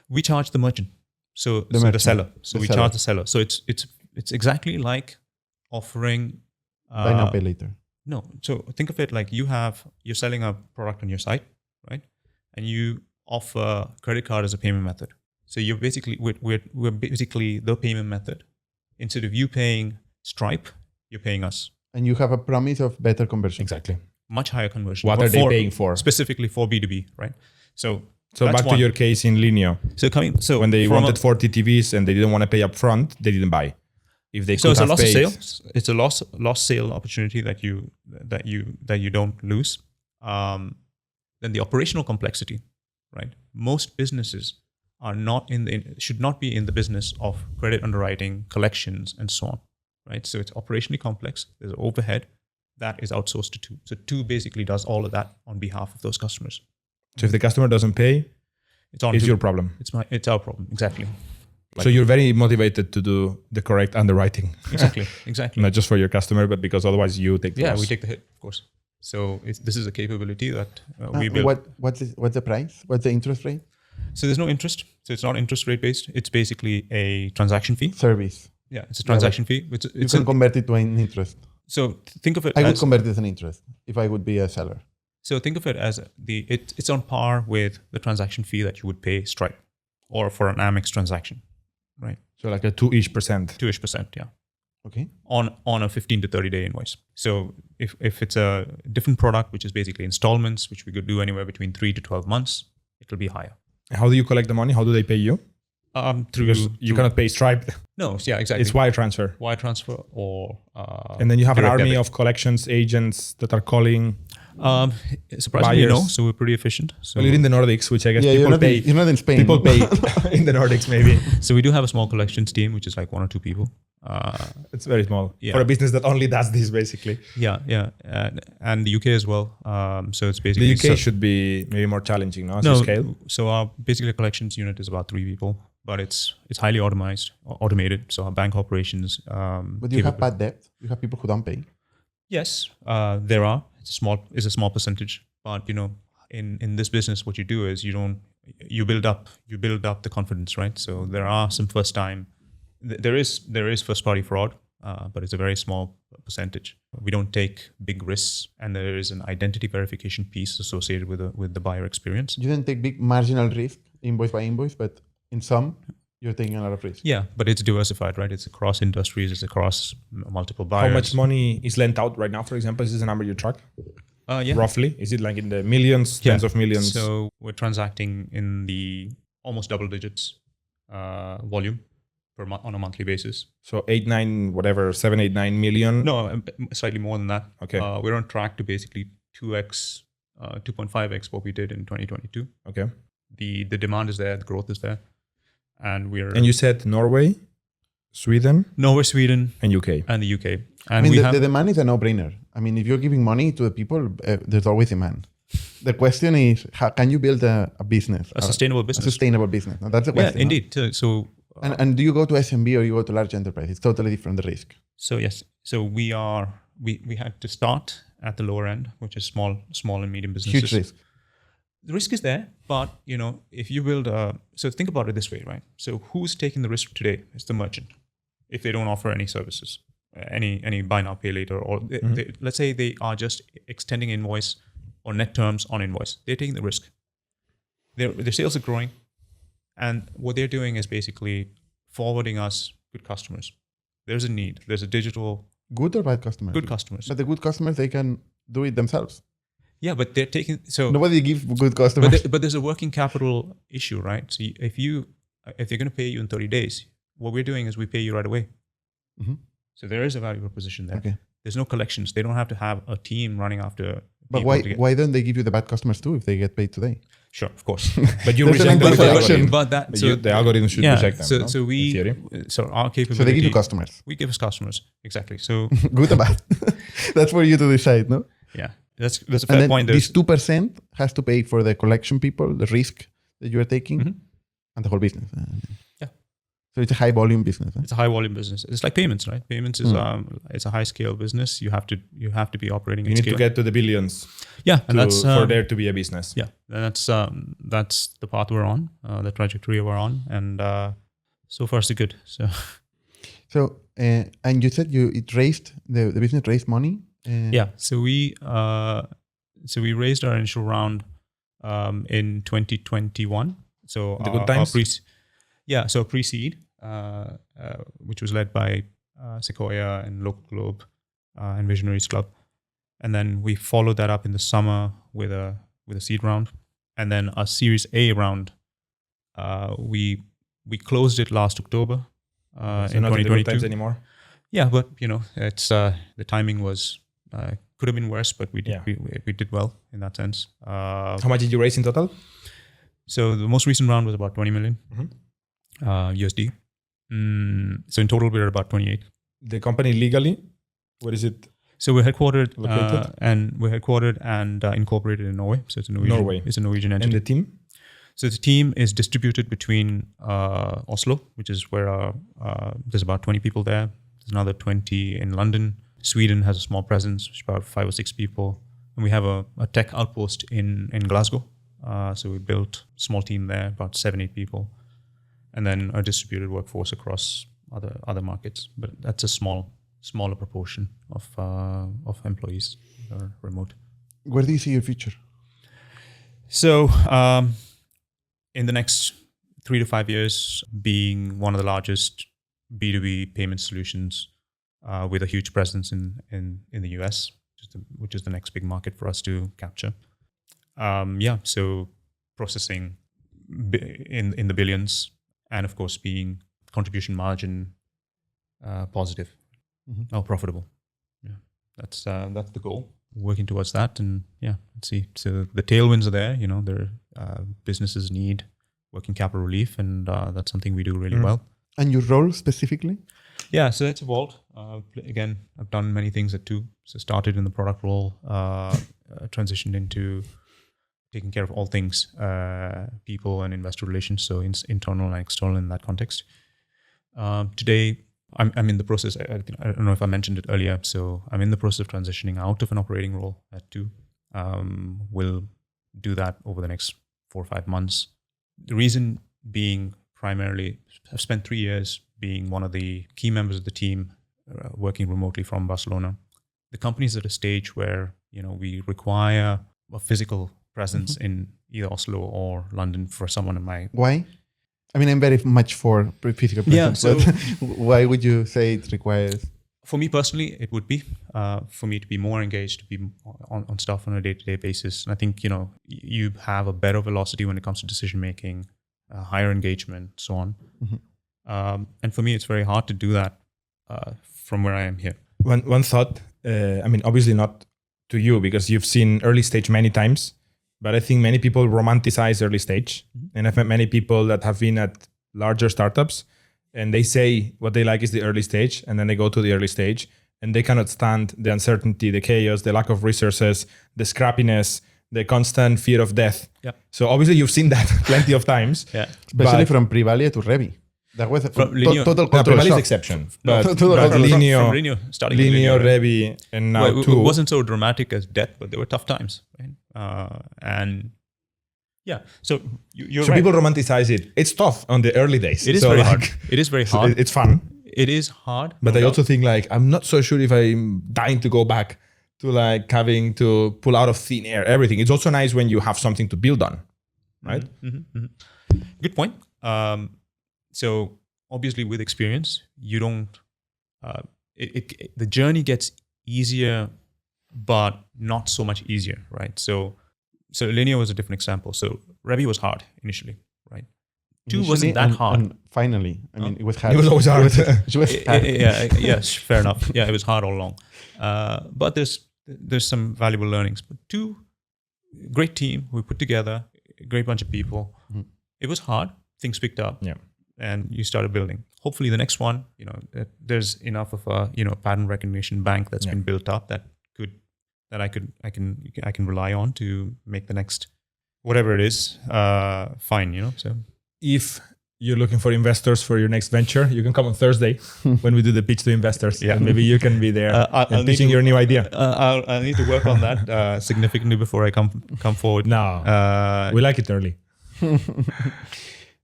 We charge the merchant. So the seller. So we charge the seller. So it's exactly like offering buy now, pay later. No. So think of it like you're selling a product on your site, right? And you offer credit card as a payment method. So you're basically we're basically the payment method. Instead of you paying Stripe, you're paying us. And you have a promise of better conversion. Exactly. Much higher conversion. What are they paying for? Specifically for B2B, right? So back to your case in Lineo. So when they wanted 40 TVs and they didn't want to pay up front, they didn't buy. If they it's a loss paid, of sale. It's a loss sale opportunity that you don't lose. Then the operational complexity, right? Most businesses are should not be in the business of credit underwriting, collections, and so on, right? So it's operationally complex. There's an overhead that is outsourced to Two. So Two basically does all of that on behalf of those customers. So if the customer doesn't pay, it's your problem. It's our problem, exactly. So you're very motivated to do the correct underwriting. Exactly. Not just for your customer, but because otherwise you take the Yeah, loss. we take the hit, of course. So this is a capability that we built. What's the price? What's the interest rate? So there's no interest. So it's not interest rate based. It's basically a transaction fee. Service. Yeah, it's a transaction fee. You can convert it to an interest. So think of it I would convert it as an interest if I would be a seller. So think of it as it's on par with the transaction fee that you would pay Stripe or for an Amex transaction, right? So like a 2-ish%. 2-ish%, yeah. Okay. On a 15 to 30 day invoice. So if it's a different product, which is basically installments, which we could do anywhere between 3 to 12 months, it'll be higher. How do you collect the money? How do they pay you? Because you cannot pay Stripe. No, yeah, exactly. It's wire transfer. Wire transfer or and then you have an army debit. of collections agents that are calling. Surprisingly, no. buyers. So we're pretty efficient. So Well, you're in the Nordics, which I guess Yeah, people pay. you're not in Spain. People pay in the Nordics, maybe. So we do have a small collections team, which is like 1 or 2 people. It's very small Yeah. for a business that only does this, basically. Yeah. And the UK as well. So it's basically... The UK should be maybe more challenging, no? As No, you scale. so our basically collections unit is about 3 people, but it's highly automated. So our bank operations... But you have bad debt. You have people who don't pay. Yes, there are. It's a small percentage, but in this business, what you do is you build up the confidence, right? So there are some first time, there is first party fraud, but it's a very small percentage. We don't take big risks, and there is an identity verification piece associated with the buyer experience. You don't take big marginal risk, invoice by invoice, but in some, you're taking a lot of risk. Yeah, but it's diversified, right? It's across industries, it's across multiple buyers. How much money is lent out right now, for example? Is this a number you track? Yeah. Roughly? Is it like in the millions, tens of millions? So we're transacting in the almost double digits volume per month on a monthly basis. So 7, 8, 9 million? No, slightly more than that. Okay. We're on track to basically 2x, 2.5x what we did in 2022. Okay. The demand is there, the growth is there. And you said Norway, Sweden, Sweden, and UK. And the UK. And the demand is a no-brainer. I mean, if you're giving money to the people, there's always demand. The question is, how can you build a business? A sustainable business. A sustainable business. Now, that's the question. Yeah, indeed. No? So, and do you go to SMB or you go to large enterprise? It's totally different, the risk. So yes. So we had to start at the lower end, which is small and medium businesses. Huge risk. The risk is there, but if you build so think about it this way, right? So who's taking the risk today? It's the merchant. If they don't offer any services, any buy now, pay later, or let's say they are just extending invoice or net terms on invoice, they're taking the risk. Their sales are growing, and what they're doing is basically forwarding us good customers. There's a need. There's a digital... Good or bad customers? Good customers. But the good customers, they can do it themselves. Yeah, but they're taking... So nobody gives good customers. But there's a working capital issue, right? So if they're going to pay you in 30 days, what we're doing is we pay you right away. Mm-hmm. So there is a value proposition there. Okay. There's no collections. They don't have to have a team running after... But why don't they give you the bad customers too if they get paid today? Sure, of course. But you reject reject the the collection. algorithm. The algorithm should reject them. So our capability... So they give you customers. We give us customers, exactly. So good or bad? That's for you to decide, no? Yeah, that's a fair point. This 2% has to pay for the collection people, the risk that you are taking, and the whole business. Yeah. So it's a high volume business. It's a high volume business. It's like payments, right? Payments is it's a high scale business. You have to be operating. You need to get to the billions. Yeah, and that's for there to be a business. Yeah, that's the path we're on, the trajectory we're on, and so far so good. So and you said the business raised money. Yeah, so we raised our initial round in 2021. So the good times. So pre-seed, which was led by Sequoia and Local Globe and Visionaries Club, and then we followed that up in the summer with a seed round, and then a Series A round. We closed it last October in 2022. Not in the good times anymore. Yeah, but it's the timing was could have been worse, but we did well in that sense. How much did you raise in total? So the most recent round was about 20 million USD. So in total we're about 28. The company legally, where is it? So we're headquartered located? and incorporated in Norway. So it's a Norwegian. Norway. It's a Norwegian entity. And the team? So the team is distributed between Oslo, which is where there's about 20 people there. There's another 20 in London. Sweden has a small presence, which is about 5 or 6 people. And we have a tech outpost in Glasgow. So we built a small team there, about 7-8 people. And then a distributed workforce across other markets. But that's a smaller proportion of employees that are remote. Where do you see your future? So in the next 3 to 5 years, being one of the largest B2B payment solutions with a huge presence in the US, which is the next big market for us to capture. So processing in the billions, and of course being contribution margin positive or profitable. Yeah, that's the goal. Working towards that, and let's see. So the tailwinds are there. Their businesses need working capital relief, and that's something we do really well. And your role specifically? Yeah, so it's evolved. Again, I've done many things at Two. So started in the product role, transitioned into taking care of all things people and investor relations, so internal and external in that context. Today, I'm in the process. I don't know if I mentioned it earlier. So I'm in the process of transitioning out of an operating role at Two. We'll do that over the next 4 or 5 months. The reason being primarily, I've spent 3 years being one of the key members of the team, working remotely from Barcelona. The company's at a stage where we require a physical presence in either Oslo or London for someone in my. Why? I mean, I'm very much for physical presence, but why would you say it requires? For me personally, it would be for me to be more engaged, to be on stuff on a day-to-day basis. And I think, you have a better velocity when it comes to decision making, higher engagement, so on. And for me, it's very hard to do that from where I am here. One thought, obviously not to you because you've seen early stage many times. But I think many people romanticize early stage. And I've met many people that have been at larger startups and they say what they like is the early stage. And then they go to the early stage and they cannot stand the uncertainty, the chaos, the lack of resources, the scrappiness, the constant fear of death. Yeah. So obviously you've seen that plenty of times. Yeah. Especially from Reby to Reby. That was a total cultural shock. Reby is exception. But Lineo, starting Lineo, Reby, and now Two. It wasn't so dramatic as death, but there were tough times. Right? So you're so right. People romanticize it. It's tough on the early days. It is very hard. It is very hard. It's fun. It is hard. But I also think I'm not so sure if I'm dying to go back to having to pull out of thin air everything. It's also nice when you have something to build on, right? Good point. So obviously with experience, you don't, the journey gets easier, but not so much easier, right? So Lineo was a different example. So Reby was hard initially, right? Two wasn't that hard. And finally, it was hard. It was always hard. It was hard. Yes, fair enough. Yeah, it was hard all along. But there's some valuable learnings. But Two, great team we put together, a great bunch of people. It was hard. Things picked up. Yeah. And you started building. Hopefully the next one, there's enough of a, pattern recognition bank that's been built up that I can rely on to make the next, whatever it is, fine, So if you're looking for investors for your next venture, you can come on Thursday when we do the pitch to investors. Yeah. And maybe you can be there pitching your new idea. I'll need to work on that significantly before I come forward. No, we like it early.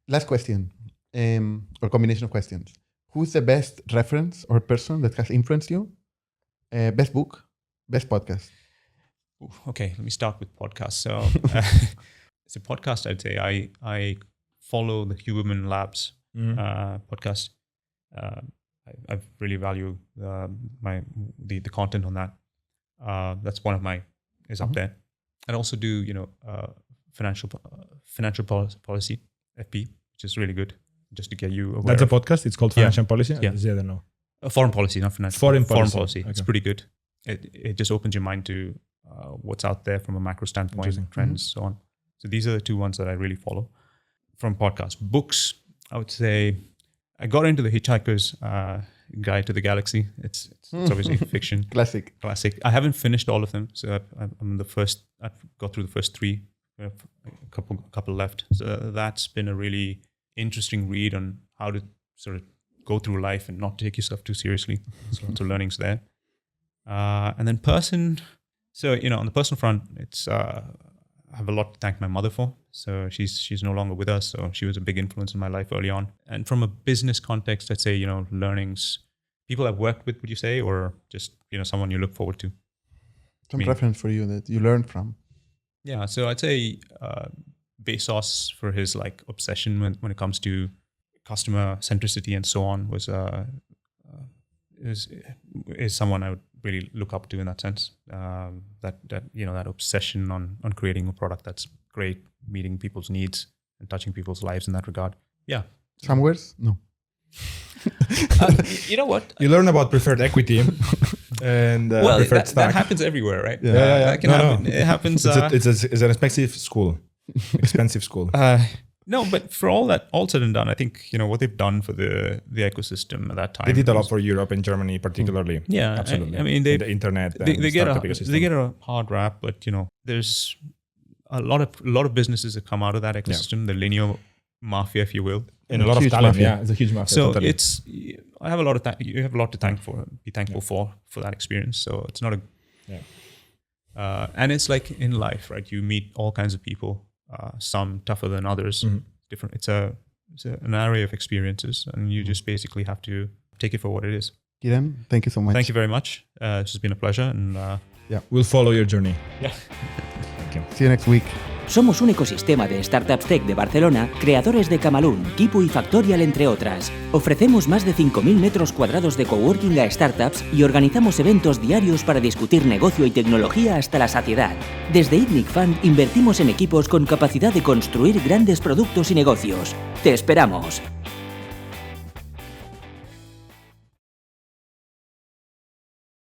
Last question. Or combination of questions. Who's the best reference or person that has influenced you? Best book, best podcast. Okay, let me start with podcasts. So, it's a podcast. I'd say I follow the Huberman Labs podcast. I really value the content on that. That's one of my is up there. I also do financial policy FP, which is really good. Just to get you aware. That's a podcast? It's called Financial Policy? Yeah. I don't know. Foreign policy, not financial. Foreign policy. Okay. It's pretty good. It just opens your mind to what's out there from a macro standpoint, trends, so on. So these are the two ones that I really follow from podcasts. Books, I would say, I got into The Hitchhiker's Guide to the Galaxy. It's obviously fiction. Classic. I haven't finished all of them. So I'm the first, I've got through the first 3 We have a couple left. So that's been a really interesting read on how to sort of go through life and not take yourself too seriously. There's lots of learnings there. And then person. So, on the personal front, it's I have a lot to thank my mother for. So she's no longer with us. So she was a big influence in my life early on. And from a business context, I'd say, learnings, people I've worked with, would you say, or just, someone you look forward to? Some preference for you that you learned from. Yeah. So I'd say Bezos, for his like obsession when it comes to customer centricity and so on, is someone I would really look up to in that sense. That obsession on creating a product that's great, meeting people's needs and touching people's lives in that regard. Yeah. Some words? No. You know what? You learn about preferred equity and preferred stock. That happens everywhere, right? Yeah. That can happen. It happens. It's an expensive school. No, but for all said and done, I think what they've done for the ecosystem at that time. They did a lot for Europe and Germany, particularly. Yeah, absolutely. I mean, the internet. They get a hard rap, but there's a lot of businesses that come out of that ecosystem. The Lineo mafia, if you will, and a lot of talent. Mafia. Yeah, it's a huge mafia. So totally. I have a lot of you have a lot to be thankful for that experience. So it's not and it's like in life, right? You meet all kinds of people. Some tougher than others. Mm-hmm. Different. It's an array of experiences, and you just basically have to take it for what it is. Kiran, thank you so much. Thank you very much. This has been a pleasure, and we'll follow your journey. Yeah. Thank you. See you next week. Somos un ecosistema de startups tech de Barcelona, creadores de Camalún, Kipu y Factorial, entre otras. Ofrecemos más de 5.000 metros cuadrados de coworking a startups y organizamos eventos diarios para discutir negocio y tecnología hasta la saciedad. Desde Itnig Fund invertimos en equipos con capacidad de construir grandes productos y negocios. ¡Te esperamos!